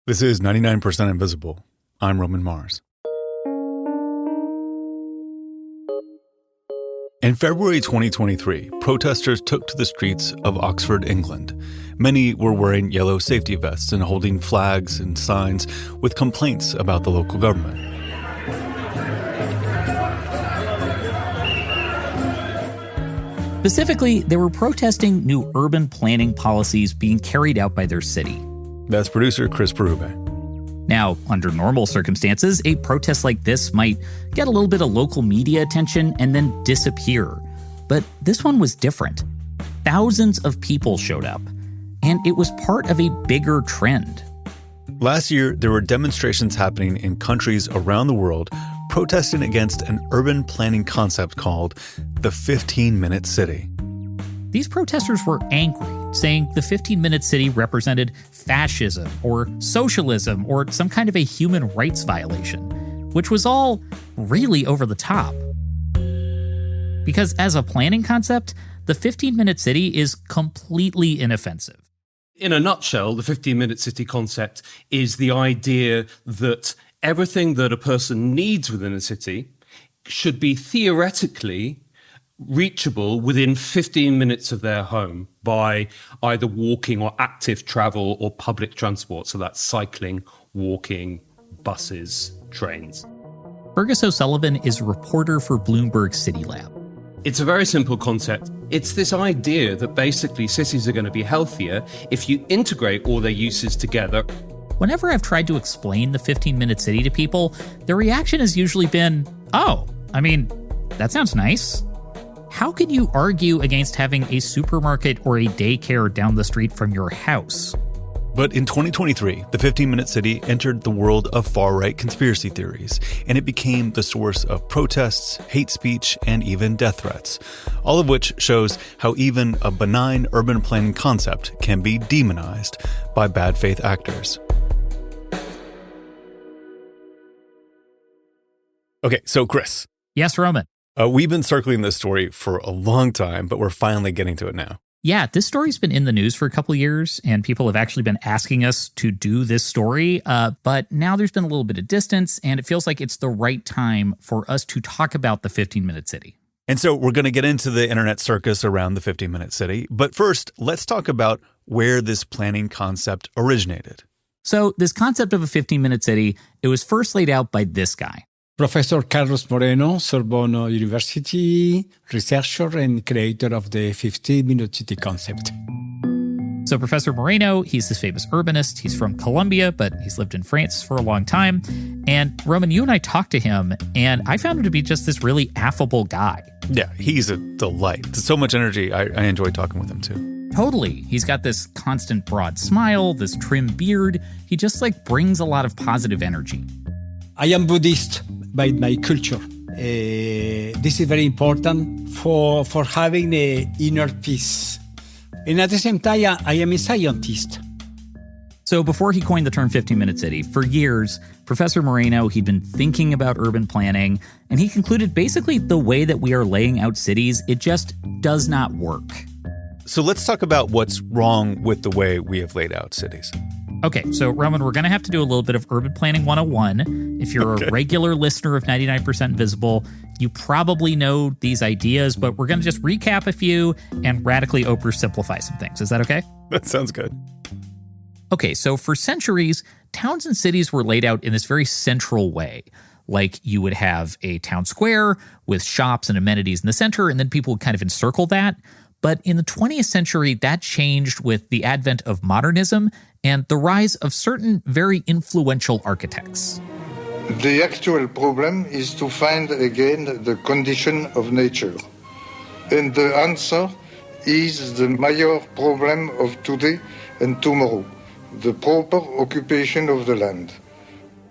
This is 99% Invisible. I'm Roman Mars. In February 2023, protesters took to the streets of Oxford, England. Many were wearing yellow safety vests and holding flags and signs with complaints about the local government. Specifically, they were protesting new urban planning policies being carried out by their city. That's producer Chris Berube. Now, under normal circumstances, a protest like this might get a little bit of local media attention and then disappear. But this one was different. Thousands of people showed up, and it was part of a bigger trend. Last year, there were demonstrations happening in countries around the world protesting against an urban planning concept called the 15-minute city. These protesters were angry, saying the 15-minute city represented fascism or socialism or some kind of a human rights violation, which was all really over the top. Because as a planning concept, the 15-minute city is completely inoffensive. In a nutshell, the 15-minute city concept is the idea that everything that a person needs within a city should be theoretically reachable within 15 minutes of their home by either walking or active travel or public transport. So that's cycling, walking, buses, trains. Fergus O'Sullivan is a reporter for Bloomberg City Lab. It's a very simple concept. It's this idea that basically cities are going to be healthier if you integrate all their uses together. Whenever I've tried to explain the 15-minute city to people, their reaction has usually been, oh, I mean, that sounds nice. How can you argue against having a supermarket or a daycare down the street from your house? But in 2023, the 15-minute city entered the world of far-right conspiracy theories, and it became the source of protests, hate speech, and even death threats, all of which shows how even a benign urban planning concept can be demonized by bad faith actors. Okay, so Chris. Yes, Roman. We've been circling this story for a long time, but we're finally getting to it now. Yeah, this story's been in the news for a couple of years, and people have actually been asking us to do this story. But now there's been a little bit of distance, and it feels like it's the right time for us to talk about the 15-minute city. And so we're going to get into the internet circus around the 15-minute city. But first, let's talk about where this planning concept originated. So this concept of a 15-minute city, it was first laid out by this guy. Professor Carlos Moreno, Sorbonne University, researcher and creator of the 15-minute city concept. So Professor Moreno, he's this famous urbanist. He's from Colombia, but he's lived in France for a long time. And Roman, you and I talked to him, and I found him to be just this really affable guy. Yeah, he's a delight. So much energy. I enjoy talking with him too. Totally. He's got this constant broad smile, this trim beard. He just brings a lot of positive energy. I am Buddhist by my culture. This is very important for having an inner peace. And at the same time, I am a scientist. So before he coined the term 15-minute city, for years, Professor Moreno, he'd been thinking about urban planning, and he concluded basically the way that we are laying out cities, it just does not work. So let's talk about what's wrong with the way we have laid out cities. Okay, so Roman, we're going to have to do a little bit of Urban Planning 101. If you're a regular listener of 99% Invisible, you probably know these ideas, but we're going to just recap a few and radically oversimplify some things. Is that okay? That sounds good. Okay, so for centuries, towns and cities were laid out in this very central way. Like you would have a town square with shops and amenities in the center, and then people would kind of encircle that. But in the 20th century, that changed with the advent of modernism and the rise of certain very influential architects. The actual problem is to find again the condition of nature. And the answer is the major problem of today and tomorrow, the proper occupation of the land.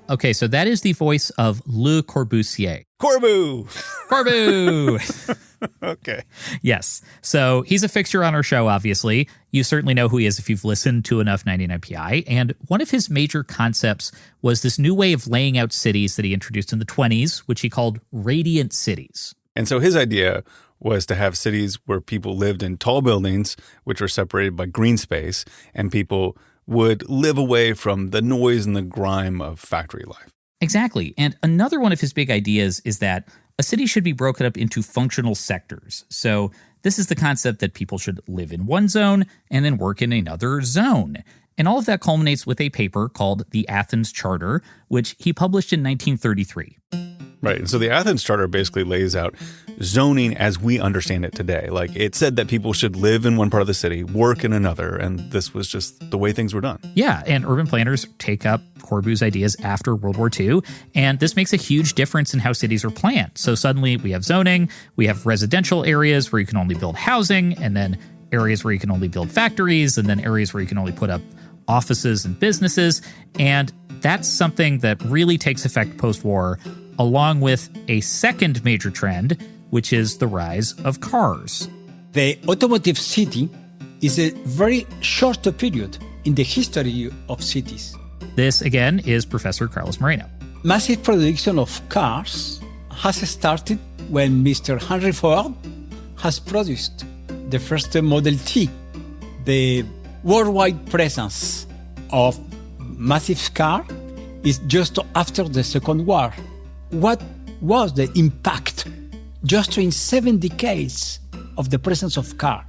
Okay, so that is the voice of Le Corbusier. Corbu! Corbu! Okay. Yes. So he's a fixture on our show, obviously. You certainly know who he is if you've listened to enough 99PI. And one of his major concepts was this new way of laying out cities that he introduced in the 20s, which he called radiant cities. And so his idea was to have cities where people lived in tall buildings, which were separated by green space, and people would live away from the noise and the grime of factory life. Exactly. And another one of his big ideas is that a city should be broken up into functional sectors. So this is the concept that people should live in one zone and then work in another zone. And all of that culminates with a paper called the Athens Charter, which he published in 1933. Right. And so the Athens Charter basically lays out zoning as we understand it today. Like, it said that people should live in one part of the city, work in another, and this was just the way things were done. Yeah, and urban planners take up Corbu's ideas after World War II, and this makes a huge difference in how cities are planned. So suddenly we have zoning, we have residential areas where you can only build housing, and then areas where you can only build factories, and then areas where you can only put up offices and businesses. And that's something that really takes effect post-war, along with a second major trend, which is the rise of cars. The automotive city is a very short period in the history of cities. This, again, is Professor Carlos Moreno. Massive production of cars has started when Mr. Henry Ford has produced the first Model T. The worldwide presence of massive car is just after the Second War. What was the impact just in 7 decades of the presence of car?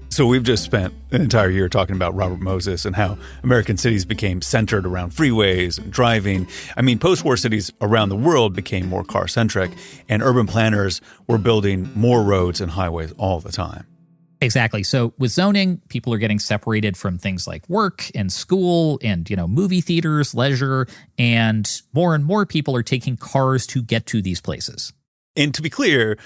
So we've just spent an entire year talking about Robert Moses and how American cities became centered around freeways and driving. I mean, post-war cities around the world became more car-centric, and urban planners were building more roads and highways all the time. Exactly. So with zoning, people are getting separated from things like work and school and, movie theaters, leisure, and more people are taking cars to get to these places. And to be clear,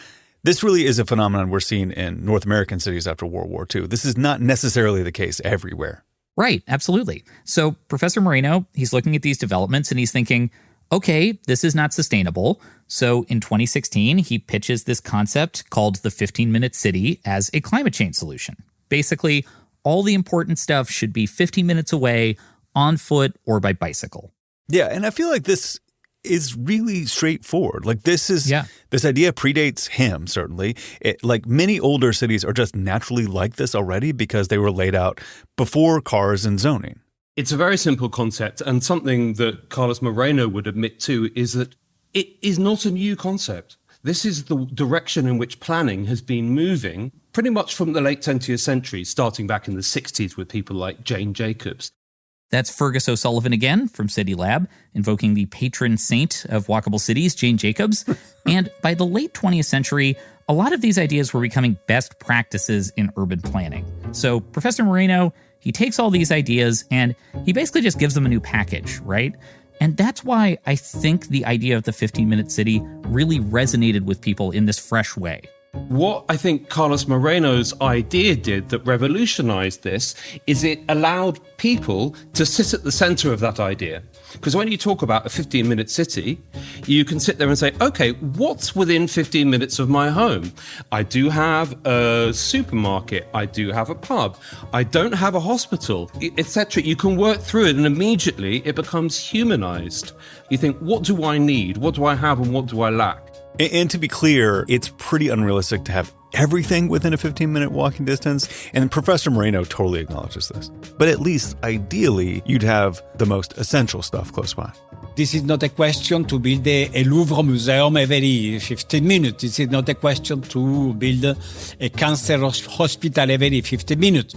this really is a phenomenon we're seeing in North American cities after World War II. This is not necessarily the case everywhere. Right. Absolutely. So Professor Moreno, he's looking at these developments and he's thinking, okay, this is not sustainable. So in 2016, he pitches this concept called the 15-minute city as a climate change solution. Basically, all the important stuff should be 15 minutes away on foot or by bicycle. Yeah, and I feel like this is really straightforward. Like, this idea predates him, certainly. Like, many older cities are just naturally like this already because they were laid out before cars and zoning. It's a very simple concept, and something that Carlos Moreno would admit to is that it is not a new concept. This is the direction in which planning has been moving pretty much from the late 20th century, starting back in the 60s with people like Jane Jacobs. That's Fergus O'Sullivan again from City Lab, invoking the patron saint of walkable cities, Jane Jacobs. And by the late 20th century, a lot of these ideas were becoming best practices in urban planning. So Professor Moreno, he takes all these ideas and he basically just gives them a new package, right? And that's why I think the idea of the 15-minute city really resonated with people in this fresh way. What I think Carlos Moreno's idea did that revolutionized this is it allowed people to sit at the center of that idea. Because when you talk about a 15-minute city, you can sit there and say, okay, what's within 15 minutes of my home? I do have a supermarket. I do have a pub. I don't have a hospital, etc. You can work through it and immediately it becomes humanized. You think, what do I need? What do I have and what do I lack? And to be clear, it's pretty unrealistic to have everything within a 15-minute walking distance, and Professor Moreno totally acknowledges this. But at least, ideally, you'd have the most essential stuff close by. This is not a question to build a Louvre museum every 15 minutes. This is not a question to build a cancer hospital every 15 minutes.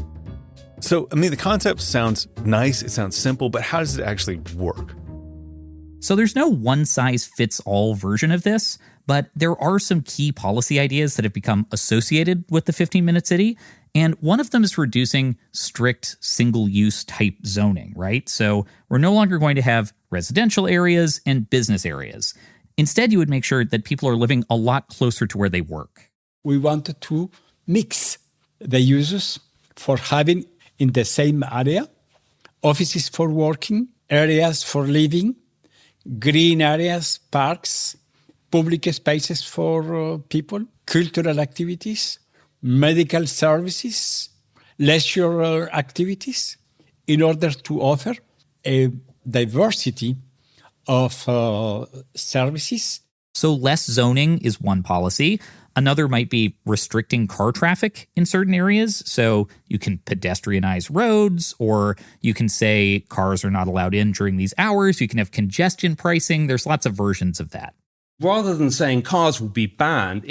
So, the concept sounds nice, it sounds simple, but how does it actually work? So there's no one-size-fits-all version of this, but there are some key policy ideas that have become associated with the 15-minute city, and one of them is reducing strict single-use type zoning, right? So we're no longer going to have residential areas and business areas. Instead, you would make sure that people are living a lot closer to where they work. We wanted to mix the uses for having in the same area offices for working, areas for living, green areas, parks, public spaces for people, cultural activities, medical services, leisure activities, in order to offer a diversity of services. So less zoning is one policy. Another might be restricting car traffic in certain areas. So you can pedestrianize roads, or you can say cars are not allowed in during these hours. You can have congestion pricing. There's lots of versions of that. Rather than saying cars will be banned,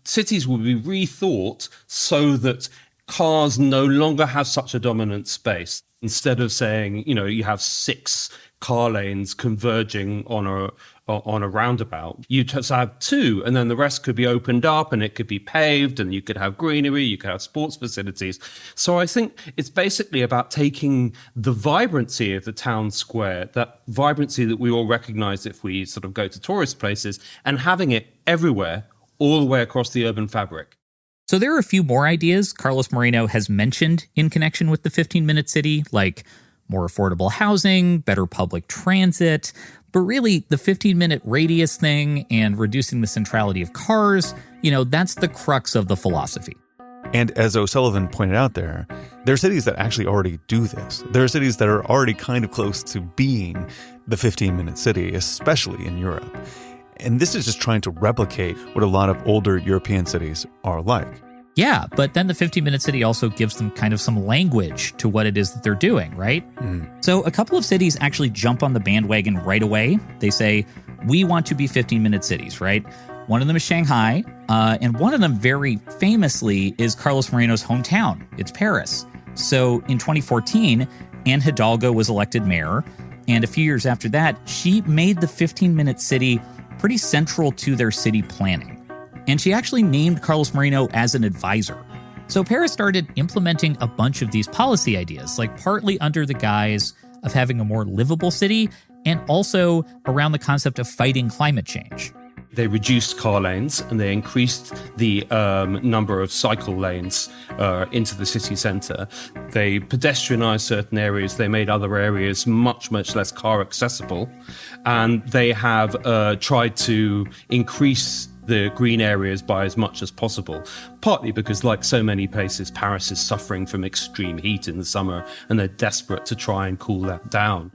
cities will be rethought so that cars no longer have such a dominant space. Instead of saying, you have 6 car lanes converging on a roundabout, you just have 2, and then the rest could be opened up and it could be paved, and you could have greenery, you could have sports facilities. So I think it's basically about taking the vibrancy of the town square, that vibrancy that we all recognize if we sort of go to tourist places, and having it everywhere, all the way across the urban fabric. So there are a few more ideas Carlos Moreno has mentioned in connection with the 15-minute city, like more affordable housing, better public transit. But really, the 15-minute radius thing and reducing the centrality of cars, that's the crux of the philosophy. And as O'Sullivan pointed out there are cities that actually already do this. There are cities that are already kind of close to being the 15-minute city, especially in Europe. And this is just trying to replicate what a lot of older European cities are like. Yeah, but then the 15-minute city also gives them kind of some language to what it is that they're doing, right? So a couple of cities actually jump on the bandwagon right away. They say, we want to be 15-minute cities, right? One of them is Shanghai, and one of them very famously is Carlos Moreno's hometown. It's Paris. So in 2014, Anne Hidalgo was elected mayor, and a few years after that, she made the 15-minute city pretty central to their city planning. And she actually named Carlos Moreno as an advisor. So Paris started implementing a bunch of these policy ideas, like partly under the guise of having a more livable city and also around the concept of fighting climate change. They reduced car lanes and they increased the number of cycle lanes into the city centre. They pedestrianised certain areas. They made other areas much, much less car accessible. And they have tried to increase the green areas by as much as possible, partly because, like so many places, Paris is suffering from extreme heat in the summer and they're desperate to try and cool that down.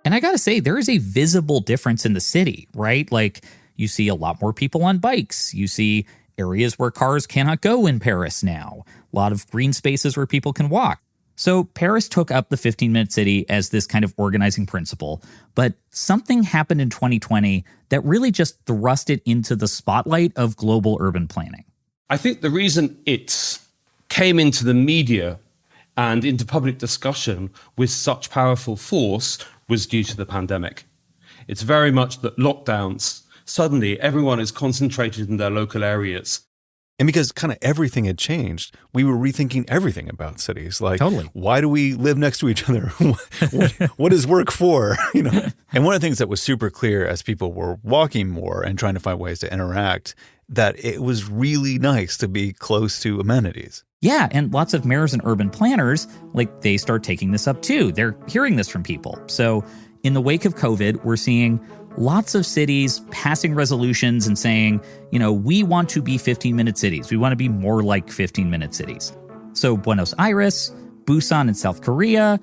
And I gotta say, there is a visible difference in the city, right? Like, you see a lot more people on bikes. You see areas where cars cannot go in Paris now. A lot of green spaces where people can walk. So Paris took up the 15-minute city as this kind of organizing principle. But something happened in 2020 that really just thrust it into the spotlight of global urban planning. I think the reason it came into the media and into public discussion with such powerful force was due to the pandemic. It's very much that lockdowns, suddenly everyone is concentrated in their local areas. And because kind of everything had changed, we were rethinking everything about cities. Like, Totally. Why do we live next to each other? What is work for? And one of the things that was super clear as people were walking more and trying to find ways to interact, that it was really nice to be close to amenities. Yeah, and lots of mayors and urban planners, they start taking this up too. They're hearing this from people. So in the wake of COVID, we're seeing lots of cities passing resolutions and saying, we want to be 15-minute cities. We want to be more like 15-minute cities. So Buenos Aires, Busan in South Korea.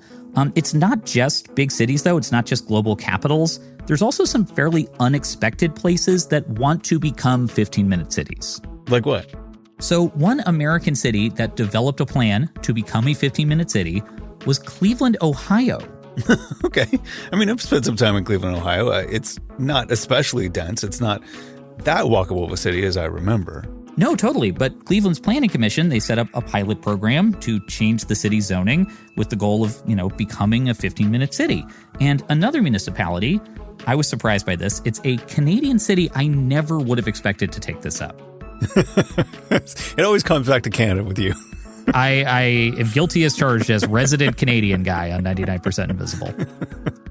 It's not just big cities, though. It's not just global capitals. There's also some fairly unexpected places that want to become 15-minute cities. Like what? So one American city that developed a plan to become a 15-minute city was Cleveland, Ohio. Okay. I mean, I've spent some time in Cleveland, Ohio. It's not especially dense. It's not that walkable of a city as I remember. No, totally. But Cleveland's Planning Commission, they set up a pilot program to change the city's zoning with the goal of, becoming a 15-minute city. And another municipality, I was surprised by this. It's a Canadian city I never would have expected to take this up. It always comes back to Canada with you. I am guilty as charged as resident Canadian guy on 99% Invisible.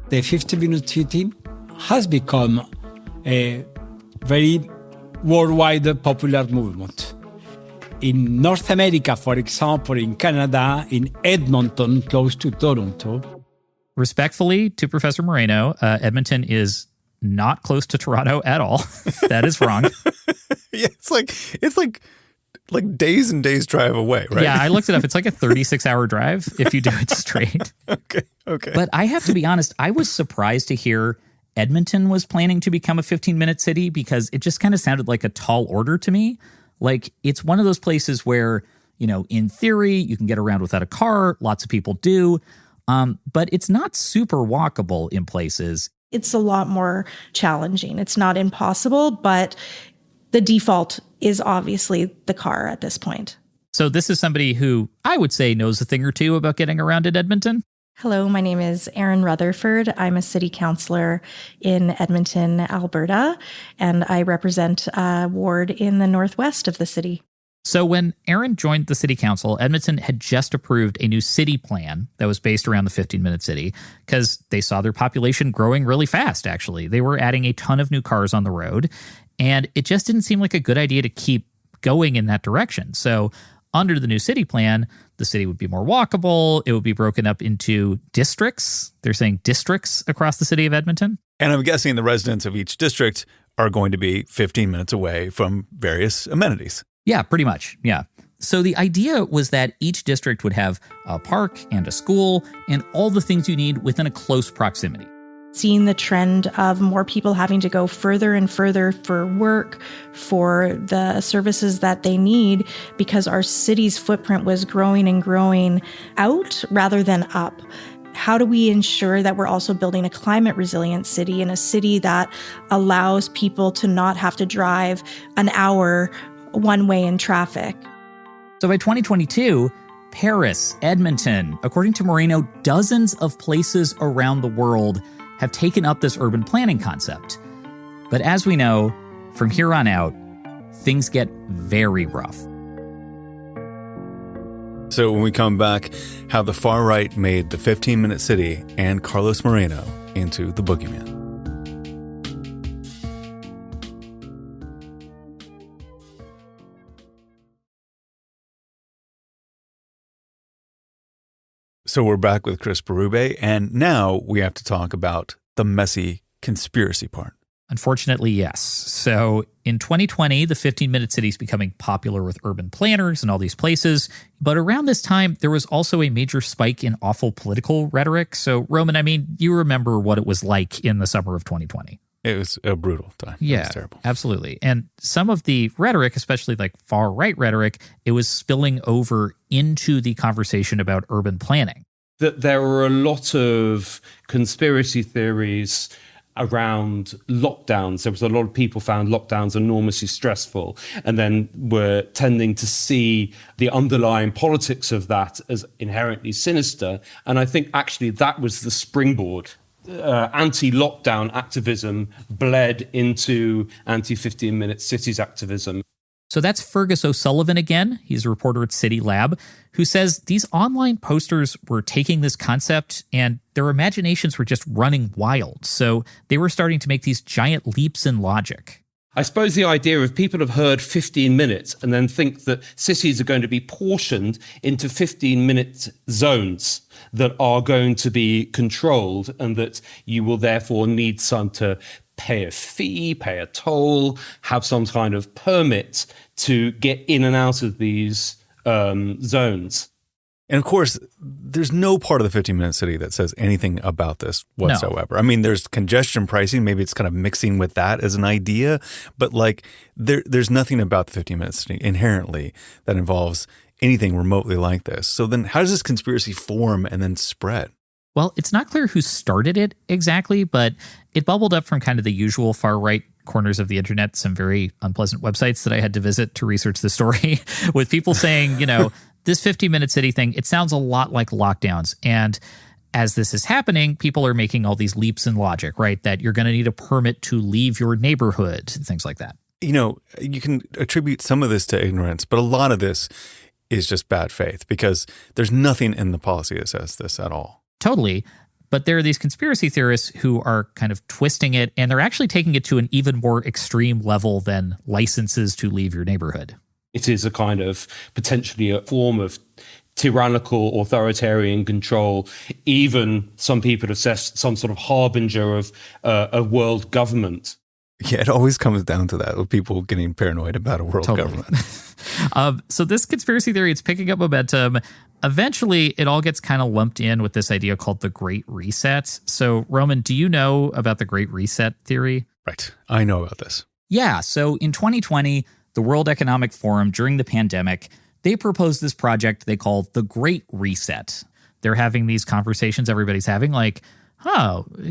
The 15-minute city has become a very worldwide popular movement. In North America, for example, in Canada, in Edmonton, close to Toronto. Respectfully to Professor Moreno, Edmonton is not close to Toronto at all. That is wrong. Yeah, it's like days and days drive away, right? Yeah, I looked it up. It's like a 36-hour drive if you do it straight. Okay. But I have to be honest, I was surprised to hear Edmonton was planning to become a 15-minute city because it just kind of sounded like a tall order to me. Like, it's one of those places where, in theory, you can get around without a car. Lots of people do. But it's not super walkable in places. It's a lot more challenging. It's not impossible, but the default is obviously the car at this point. So this is somebody who I would say knows a thing or two about getting around in Edmonton. Hello, my name is Erin Rutherford. I'm a city councillor in Edmonton, Alberta, and I represent a ward in the northwest of the city. So when Erin joined the city council, Edmonton had just approved a new city plan that was based around the 15-minute city because they saw their population growing really fast, actually. They were adding a ton of new cars on the road, and it just didn't seem like a good idea to keep going in that direction. So under the new city plan, the city would be more walkable. It would be broken up into districts. They're saying districts across the city of Edmonton. And I'm guessing the residents of each district are going to be 15 minutes away from various amenities. Yeah, pretty much. Yeah. So the idea was that each district would have a park and a school and all the things you need within a close proximity. Seeing the trend of more people having to go further and further for work, for the services that they need, because our city's footprint was growing and growing out rather than up. How do we ensure that we're also building a climate resilient city and a city that allows people to not have to drive an hour one way in traffic? So by 2022, Paris, Edmonton, according to Moreno, dozens of places around the world have taken up this urban planning concept. But as we know, from here on out, things get very rough. So when we come back, how the far right made the 15-minute city and Carlos Moreno into the boogeyman. So we're back with Chris Berube, and now we have to talk about the messy conspiracy part. Unfortunately, yes. So in 2020, the 15-minute city is becoming popular with urban planners and all these places. But around this time, there was also a major spike in awful political rhetoric. So, Roman, I mean, you remember what it was like in the summer of 2020. It was a brutal time. Yeah, it was terrible. Absolutely. And some of the rhetoric, especially like far-right rhetoric, it was spilling over into the conversation about urban planning. That there were a lot of conspiracy theories around lockdowns. There was a lot of people found lockdowns enormously stressful and then were tending to see the underlying politics of that as inherently sinister. And I think actually that was the springboard. Anti-lockdown activism bled into anti-15-minute cities activism. So that's Fergus O'Sullivan again. He's a reporter at City Lab, who says these online posters were taking this concept and their imaginations were just running wild. So they were starting to make these giant leaps in logic. I suppose the idea of people have heard 15 minutes and then think that cities are going to be portioned into 15-minute zones that are going to be controlled and that you will therefore need some to pay a fee, pay a toll, have some kind of permit to get in and out of these zones. And of course, there's no part of the 15-minute city that says anything about this whatsoever. No. I mean, there's congestion pricing. Maybe it's kind of mixing with that as an idea. But like, there's nothing about the 15-minute city inherently that involves anything remotely like this. So then how does this conspiracy form and then spread? Well, it's not clear who started it exactly, but it bubbled up from kind of the usual far-right corners of the internet, some very unpleasant websites that I had to visit to research the story, with people saying, this 15-minute city thing, it sounds a lot like lockdowns. And as this is happening, people are making all these leaps in logic, right? That you're going to need a permit to leave your neighborhood, things like that. You can attribute some of this to ignorance, but a lot of this is just bad faith because there's nothing in the policy that says this at all. Totally. But there are these conspiracy theorists who are kind of twisting it, and they're actually taking it to an even more extreme level than licenses to leave your neighborhood. It is a kind of potentially a form of tyrannical authoritarian control. Even some people assess some sort of harbinger of a world government. Yeah, it always comes down to that, with people getting paranoid about a world government. So this conspiracy theory, it's picking up momentum. Eventually, it all gets kind of lumped in with this idea called the Great Reset. So, Roman, do you know about the Great Reset theory? Right. I know about this. Yeah. So in 2020, the World Economic Forum, during the pandemic, they proposed this project they call the Great Reset. They're having these conversations everybody's having, like,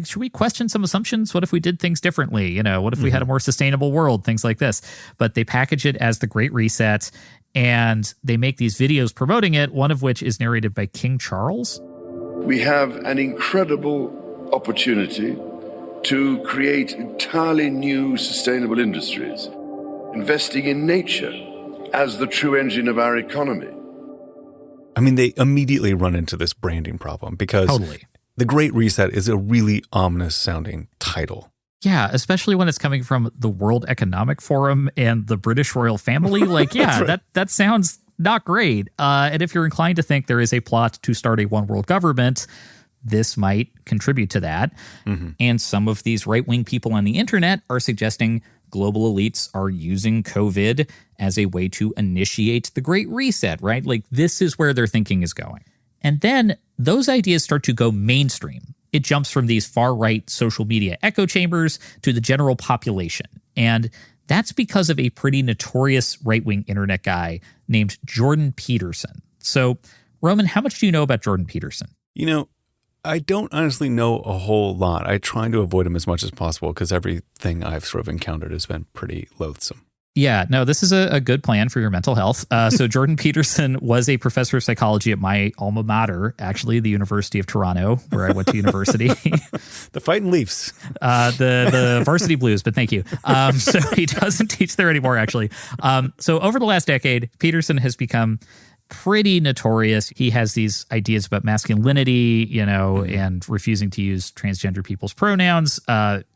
should we question some assumptions? What if we did things differently? What if we had a more sustainable world? Things like this. But they package it as the Great Reset, and they make these videos promoting it, one of which is narrated by King Charles. We have an incredible opportunity to create entirely new sustainable industries, investing in nature as the true engine of our economy. I mean, they immediately run into this branding problem because the Great Reset is a really ominous sounding title. Yeah, especially when it's coming from the World Economic Forum and the British royal family. Like, yeah, right. that sounds not great. And if you're inclined to think there is a plot to start a one world government, this might contribute to that. Mm-hmm. And some of these right-wing people on the internet are suggesting global elites are using COVID as a way to initiate the Great Reset, right? Like, this is where their thinking is going. And then those ideas start to go mainstream. It jumps from these far-right social media echo chambers to the general population. And that's because of a pretty notorious right-wing internet guy named Jordan Peterson. So, Roman, how much do you know about Jordan Peterson? I don't honestly know a whole lot. I try to avoid him as much as possible because everything I've sort of encountered has been pretty loathsome. Yeah, no, this is a good plan for your mental health. So Jordan Peterson was a professor of psychology at my alma mater, actually, the University of Toronto, where I went to university. The Fighting Leafs. The Varsity Blues, but thank you. So he doesn't teach there anymore, actually. So over the last decade, Peterson has become pretty notorious. He has these ideas about masculinity, and refusing to use transgender people's pronouns.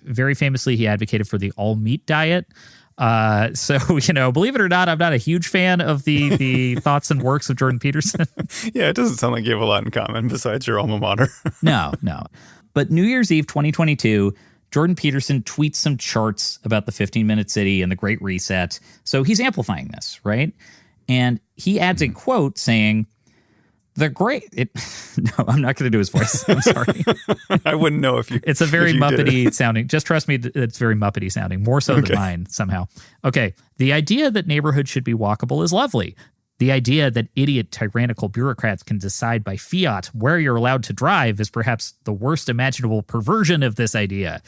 Very famously, he advocated for the all-meat diet. So, believe it or not, I'm not a huge fan of the thoughts and works of Jordan Peterson. Yeah, it doesn't sound like you have a lot in common besides your alma mater. No. But New Year's Eve 2022, Jordan Peterson tweets some charts about the 15-minute city and the Great Reset. So he's amplifying this, right? And he adds a quote saying, no, I'm not going to do his voice. I'm sorry. I wouldn't know if you. It's a very Muppety sounding. Just trust me, it's very Muppety sounding, more so than mine somehow. Okay. The idea that neighborhoods should be walkable is lovely. The idea that idiot tyrannical bureaucrats can decide by fiat where you're allowed to drive is perhaps the worst imaginable perversion of this idea.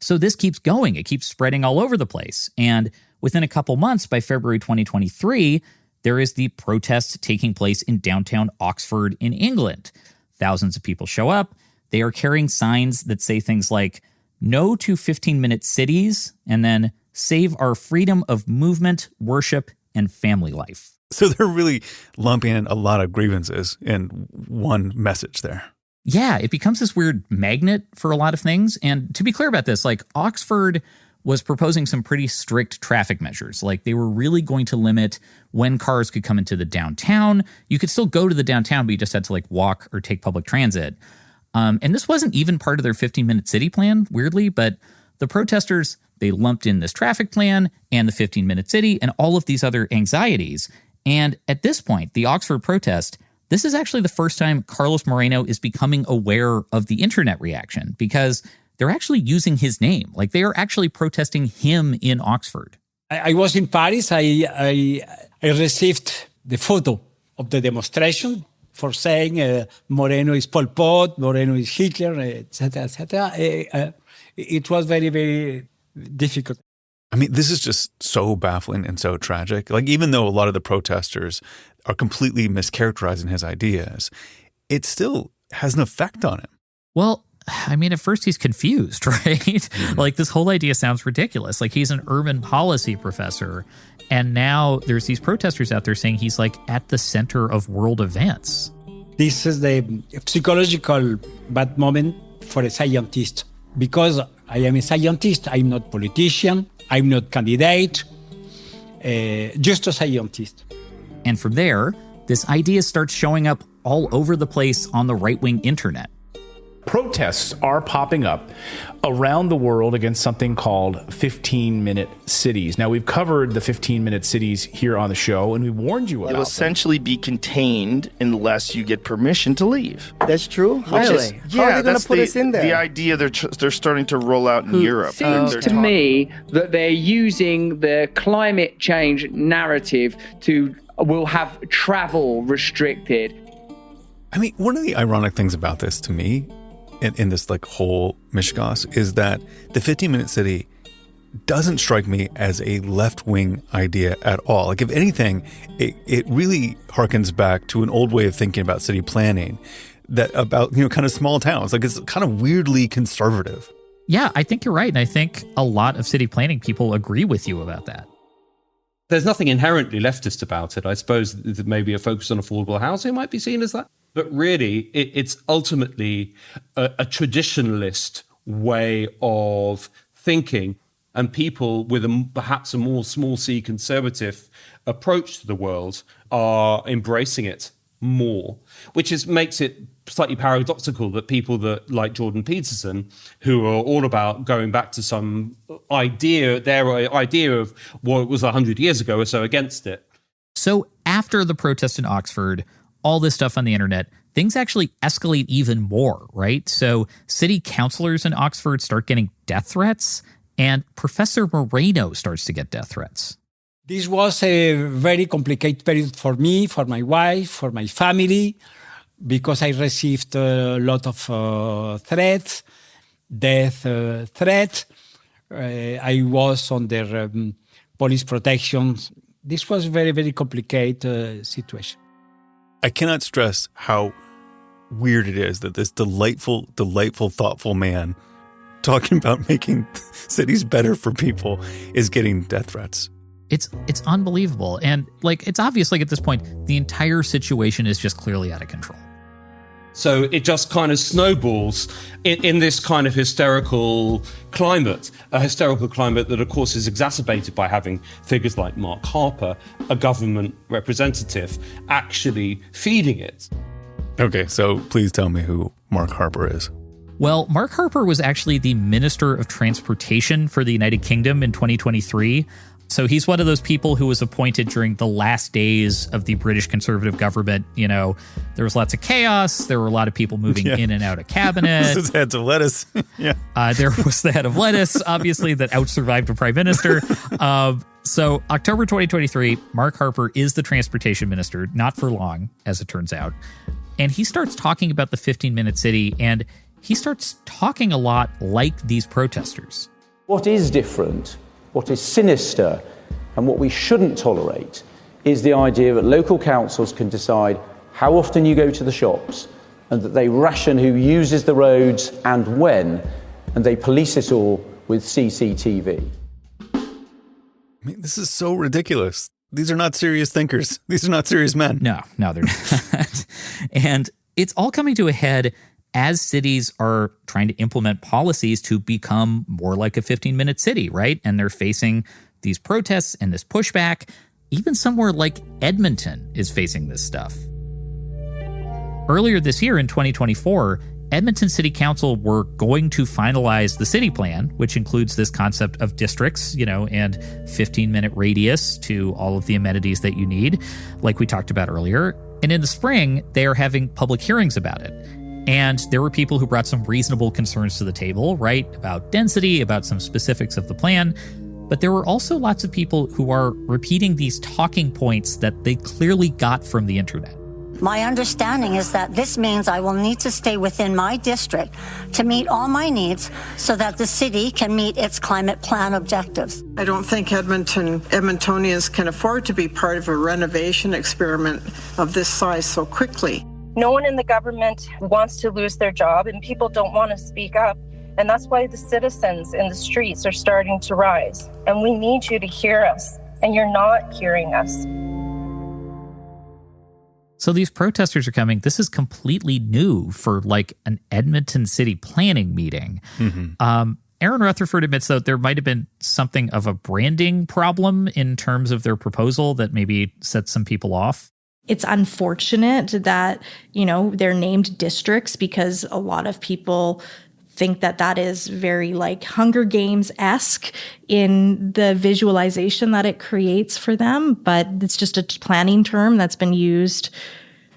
So this keeps going. It keeps spreading all over the place. And within a couple months, by February 2023, there is the protest taking place in downtown Oxford in England. Thousands of people show up. They are carrying signs that say things like, "No to 15-minute cities," and then "Save our freedom of movement, worship, and family life." So they're really lumping in a lot of grievances in one message there. Yeah, it becomes this weird magnet for a lot of things. And to be clear about this, like, Oxford was proposing some pretty strict traffic measures. Like, they were really going to limit when cars could come into the downtown. You could still go to the downtown, but you just had to walk or take public transit. And this wasn't even part of their 15-minute city plan, weirdly, but the protesters, they lumped in this traffic plan and the 15-minute city and all of these other anxieties. And at this point, the Oxford protest, this is actually the first time Carlos Moreno is becoming aware of the internet reaction, because they're actually using his name. Like, they are actually protesting him in Oxford. I was in Paris. I received the photo of the demonstration for saying Moreno is Pol Pot, Moreno is Hitler, etc., etc. It was very, very difficult. I mean, this is just so baffling and so tragic. Like, even though a lot of the protesters are completely mischaracterizing his ideas, it still has an effect on him. Well, I mean, at first he's confused, right? Mm-hmm. Like, this whole idea sounds ridiculous. Like, he's an urban policy professor, and now there's these protesters out there saying he's at the center of world events. This is the psychological bad moment for a scientist, because I am a scientist. I'm not politician. I'm not candidate. Just a scientist. And from there, this idea starts showing up all over the place on the right-wing internet. Protests are popping up around the world against something called 15-minute cities. Now, we've covered the 15-minute cities here on the show, and we warned you about They'll essentially be contained unless you get permission to leave. That's true? Really? How are they going to put us in there? The idea they're starting to roll out in Europe. Seems to me that they're using the climate change narrative to will have travel restricted. I mean, one of the ironic things about this to me in this like whole mishmash is that the 15-minute city doesn't strike me as a left-wing idea at all. Like, if anything, it really harkens back to an old way of thinking about city planning, that about, kind of small towns. Like, it's kind of weirdly conservative. Yeah, I think you're right. And I think a lot of city planning people agree with you about that. There's nothing inherently leftist about it. I suppose that maybe a focus on affordable housing might be seen as that. But really, it's ultimately a traditionalist way of thinking, and people with perhaps a more small c conservative approach to the world are embracing it more, which makes it slightly paradoxical that people that like Jordan Peterson, who are all about going back to some idea, their idea of what it was 100 years ago, are so against it. So after the protest in Oxford, all this stuff on the internet, things actually escalate even more, right? So city councilors in Oxford start getting death threats, and Professor Moreno starts to get death threats. This was a very complicated period for me, for my wife, for my family, because I received a lot of threats, death threats. I was under police protection. This was a very, very complicated situation. I cannot stress how weird it is that this delightful, thoughtful man talking about making cities better for people is getting death threats. It's unbelievable. And it's obvious, at this point, the entire situation is just clearly out of control. So it just kind of snowballs in this kind of hysterical climate, a hysterical climate that, of course, is exacerbated by having figures like Mark Harper, a government representative, actually feeding it. Okay, so please tell me who Mark Harper is. Well, Mark Harper was actually the Minister of Transportation for the United Kingdom in 2023. So he's one of those people who was appointed during the last days of the British Conservative government. There was lots of chaos. There were a lot of people moving in and out of cabinet. This is the head of lettuce. Yeah. There was the head of lettuce, obviously, that out-survived a prime minister. So October 2023, Mark Harper is the transportation minister, not for long, as it turns out. And he starts talking about the 15-minute city, and he starts talking a lot like these protesters. What is different, what is sinister, and what we shouldn't tolerate is the idea that local councils can decide how often you go to the shops, and that they ration who uses the roads and when, and they police it all with CCTV. I mean, this is so ridiculous. These are not serious thinkers. These are not serious men. No, they're not. And it's all coming to a head as cities are trying to implement policies to become more like a 15-minute city, right? And they're facing these protests and this pushback. Even somewhere like Edmonton is facing this stuff. Earlier this year in 2024, Edmonton City Council were going to finalize the city plan, which includes this concept of districts, and 15-minute radius to all of the amenities that you need, like we talked about earlier. And in the spring, they are having public hearings about it. And there were people who brought some reasonable concerns to the table, right? About density, about some specifics of the plan. But there were also lots of people who are repeating these talking points that they clearly got from the internet. My understanding is that this means I will need to stay within my district to meet all my needs so that the city can meet its climate plan objectives. I don't think Edmontonians can afford to be part of a renovation experiment of this size so quickly. No one in the government wants to lose their job, and people don't want to speak up. And that's why the citizens in the streets are starting to rise. And we need you to hear us, and you're not hearing us. So these protesters are coming. This is completely new for an Edmonton city planning meeting. Mm-hmm. Aaron Rutherford admits, though, there might have been something of a branding problem in terms of their proposal that maybe set some people off. It's unfortunate that, they're named districts because a lot of people think that that is very like Hunger Games-esque in the visualization that it creates for them. But it's just a planning term that's been used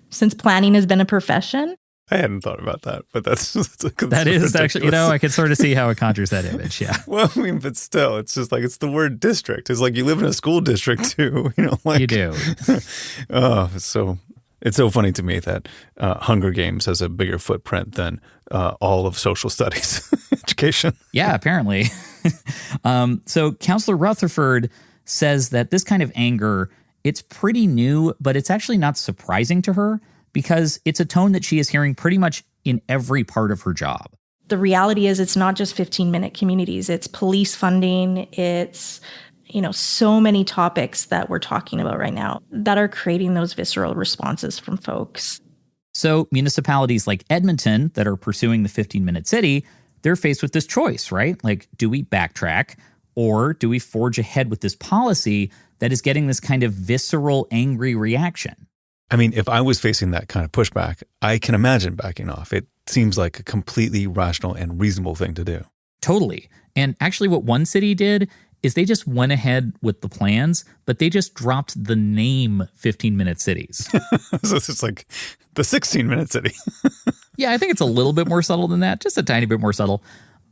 since planning has been a profession. I hadn't thought about that, but that is ridiculous. Actually, I can sort of see how it conjures that image. Yeah. Well, I mean, but still, it's just like, it's the word district. It's like you live in a school district too, You do. Oh, it's so funny to me that Hunger Games has a bigger footprint than all of social studies education. Yeah, apparently. So Councillor Rutherford says that this kind of anger, it's pretty new, but it's actually not surprising to her because it's a tone that she is hearing pretty much in every part of her job. The reality is it's not just 15-minute communities. It's police funding. It's, so many topics that we're talking about right now that are creating those visceral responses from folks. So municipalities like Edmonton that are pursuing the 15-minute city, they're faced with this choice, right? Like, do we backtrack or do we forge ahead with this policy that is getting this kind of visceral, angry reaction? I mean, if I was facing that kind of pushback, I can imagine backing off. It seems like a completely rational and reasonable thing to do. Totally. And actually what one city did is they just went ahead with the plans, but they just dropped the name 15-minute cities. So it's like the 16-minute city. Yeah, I think it's a little bit more subtle than that, just a tiny bit more subtle.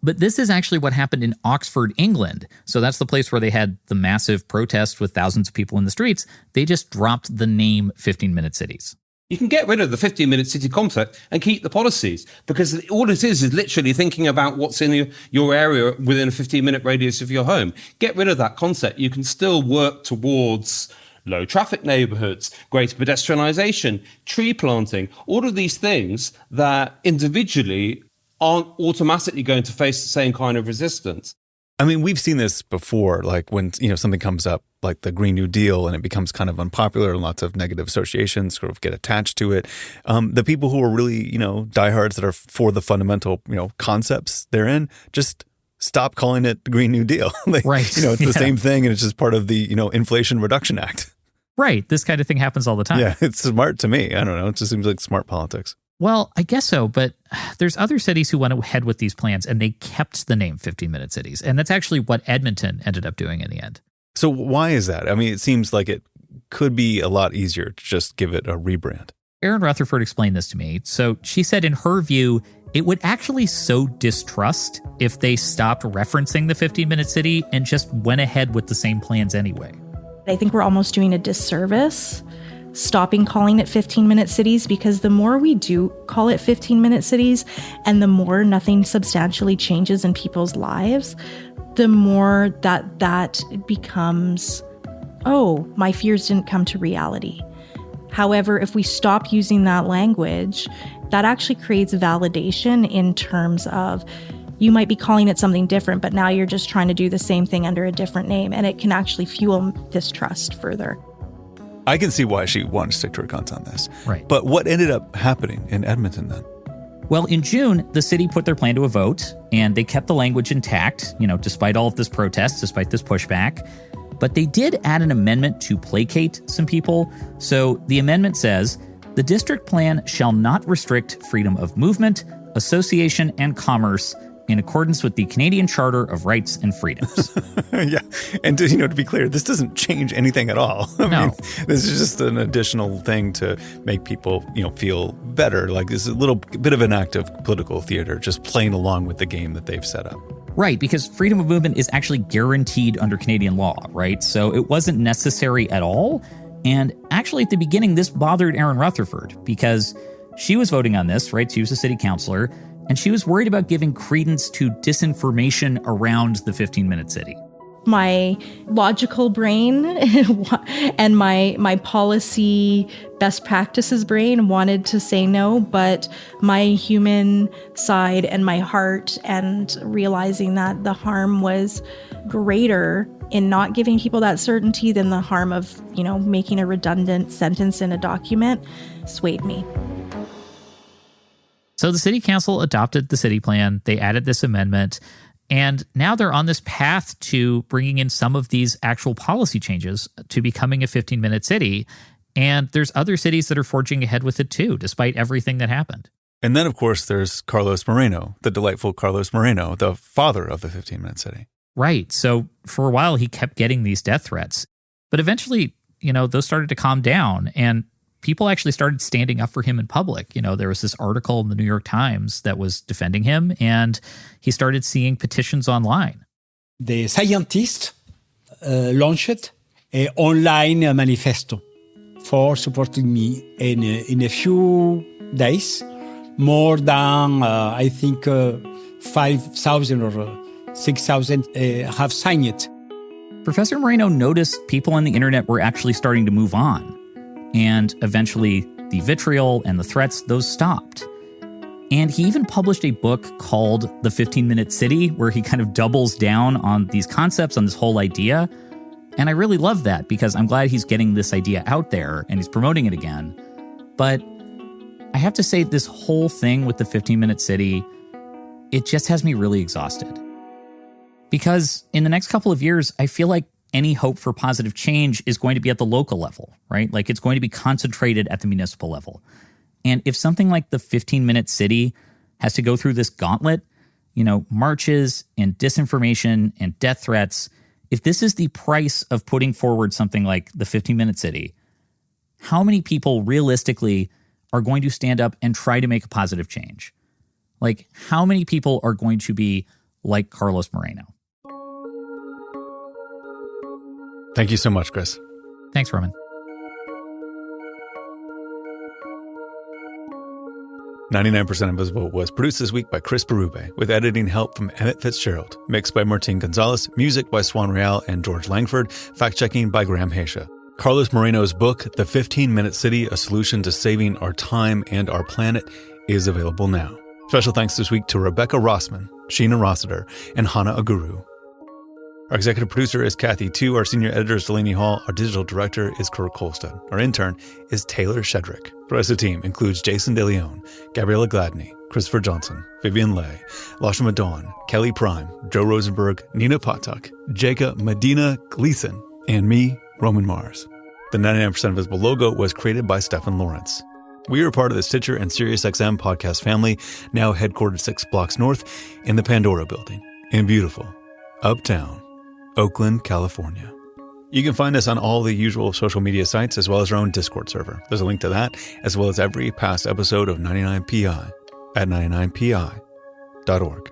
But this is actually what happened in Oxford, England. So that's the place where they had the massive protest with thousands of people in the streets. They just dropped the name 15-minute cities. You can get rid of the 15-minute city concept and keep the policies, because all it is literally thinking about what's in your area within a 15-minute radius of your home. Get rid of that concept. You can still work towards low traffic neighborhoods, greater pedestrianization, tree planting, all of these things that individually aren't automatically going to face the same kind of resistance. I mean, we've seen this before, like when, something comes up like the Green New Deal and it becomes kind of unpopular and lots of negative associations sort of get attached to it. The people who are really, diehards that are for the fundamental, concepts therein, just stop calling it the Green New Deal. Right. It's the same thing and it's just part of the, Inflation Reduction Act. Right. This kind of thing happens all the time. Yeah, it's smart to me. I don't know. It just seems like smart politics. Well, I guess so, but there's other cities who went ahead with these plans and they kept the name 15-minute cities. And that's actually what Edmonton ended up doing in the end. So why is that? I mean, it seems like it could be a lot easier to just give it a rebrand. Erin Rutherford explained this to me. So she said in her view, it would actually sow distrust if they stopped referencing the 15-minute city and just went ahead with the same plans anyway. I think we're almost doing a disservice stopping calling it 15-minute cities, because the more we do call it 15-minute cities and the more nothing substantially changes in people's lives, the more that becomes, oh, my fears didn't come to reality. However, if we stop using that language, that actually creates validation in terms of you might be calling it something different, but now you're just trying to do the same thing under a different name, and it can actually fuel distrust further. I can see why she wanted to stick to her guns on this. Right. But what ended up happening in Edmonton then? Well, in June, the city put their plan to a vote, and they kept the language intact, despite all of this protest, despite this pushback. But they did add an amendment to placate some people. So the amendment says, the district plan shall not restrict freedom of movement, association, and commerce in accordance with the Canadian Charter of Rights and Freedoms. Yeah. And to be clear, this doesn't change anything at all. I mean, this is just an additional thing to make people, feel better. Like this is a little bit of an act of political theater, just playing along with the game that they've set up. Right, because freedom of movement is actually guaranteed under Canadian law, right? So it wasn't necessary at all. And actually, at the beginning, this bothered Erin Rutherford because she was voting on this, right? She was a city councillor, and she was worried about giving credence to disinformation around the 15-minute city. My logical brain and my policy best practices brain wanted to say no, but my human side and my heart and realizing that the harm was greater in not giving people that certainty than the harm of, making a redundant sentence in a document swayed me. So the city council adopted the city plan. They added this amendment. And now they're on this path to bringing in some of these actual policy changes to becoming a 15-minute city. And there's other cities that are forging ahead with it too, despite everything that happened. And then, of course, there's Carlos Moreno, the delightful Carlos Moreno, the father of the 15-minute city. Right. So for a while, he kept getting these death threats. But eventually, those started to calm down, and people actually started standing up for him in public. There was this article in the New York Times that was defending him, and he started seeing petitions online. The scientists launched an online manifesto for supporting me. In a few days, more than, 5,000 or 6,000 have signed it. Professor Moreno noticed people on the internet were actually starting to move on. And eventually, the vitriol and the threats, those stopped. And he even published a book called The 15-Minute City, where he kind of doubles down on these concepts, on this whole idea. And I really love that, because I'm glad he's getting this idea out there and he's promoting it again. But I have to say, this whole thing with the 15-Minute City, it just has me really exhausted. Because in the next couple of years, I feel like any hope for positive change is going to be at the local level, right? Like, it's going to be concentrated at the municipal level. And if something like the 15-Minute City has to go through this gauntlet, marches and disinformation and death threats, if this is the price of putting forward something like the 15-Minute City, how many people realistically are going to stand up and try to make a positive change? Like, how many people are going to be like Carlos Moreno? Thank you so much, Chris. Thanks, Roman. 99% Invisible was produced this week by Chris Berube, with editing help from Emmett Fitzgerald, mixed by Martin Gonzalez, music by Swan Real and George Langford, fact-checking by Graham Haysha. Carlos Moreno's book, The 15-Minute City, A Solution to Saving Our Time and Our Planet, is available now. Special thanks this week to Rebecca Rossman, Sheena Rossiter, and Hannah Aguru. Our executive producer is Kathy Tu. Our senior editor is Delaney Hall. Our digital director is Kurt Kolstad. Our intern is Taylor Shedrick. The rest of the team includes Jason DeLeon, Gabriella Gladney, Christopher Johnson, Vivian Lay, Lashma Dawn, Kelly Prime, Joe Rosenberg, Nina Patak, Jacob Medina Gleason, and me, Roman Mars. The 99% Invisible logo was created by Stephen Lawrence. We are part of the Stitcher and SiriusXM podcast family, now headquartered 6 blocks north in the Pandora building in beautiful Uptown Oakland, California. You can find us on all the usual social media sites, as well as our own Discord server. There's a link to that, as well as every past episode of 99PI at 99pi.org.